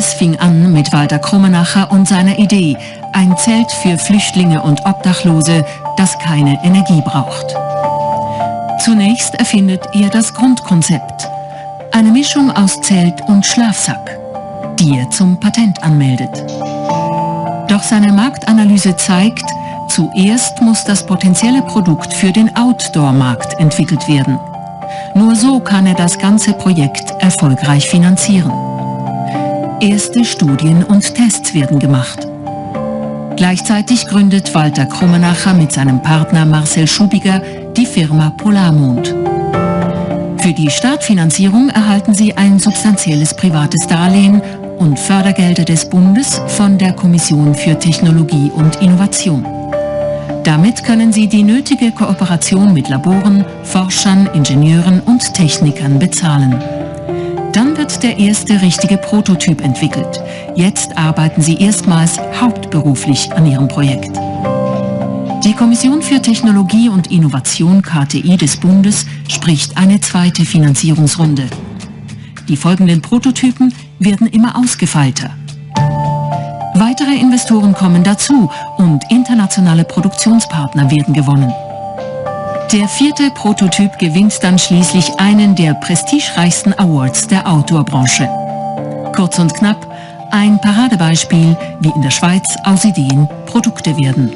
Alles fing an mit Walter Krummenacher und seiner Idee, ein Zelt für Flüchtlinge und Obdachlose, das keine Energie braucht. Zunächst erfindet er das Grundkonzept, eine Mischung aus Zelt und Schlafsack, die er zum Patent anmeldet. Doch seine Marktanalyse zeigt, zuerst muss das potenzielle Produkt für den Outdoor-Markt entwickelt werden. Nur so kann er das ganze Projekt erfolgreich finanzieren. Erste Studien und Tests werden gemacht. Gleichzeitig gründet Walter Krummenacher mit seinem Partner Marcel Schubiger die Firma Polarmond. Für die Startfinanzierung erhalten sie ein substanzielles privates Darlehen und Fördergelder des Bundes von der Kommission für Technologie und Innovation. Damit können sie die nötige Kooperation mit Laboren, Forschern, Ingenieuren und Technikern bezahlen. Dann wird der erste richtige Prototyp entwickelt. Jetzt arbeiten sie erstmals hauptberuflich an ihrem Projekt. Die Kommission für Technologie und Innovation KTI des Bundes spricht eine zweite Finanzierungsrunde. Die folgenden Prototypen werden immer ausgefeilter. Weitere Investoren kommen dazu und internationale Produktionspartner werden gewonnen. Der vierte Prototyp gewinnt dann schließlich einen der prestigereichsten Awards der Outdoor-Branche. Kurz und knapp, ein Paradebeispiel, wie in der Schweiz aus Ideen Produkte werden.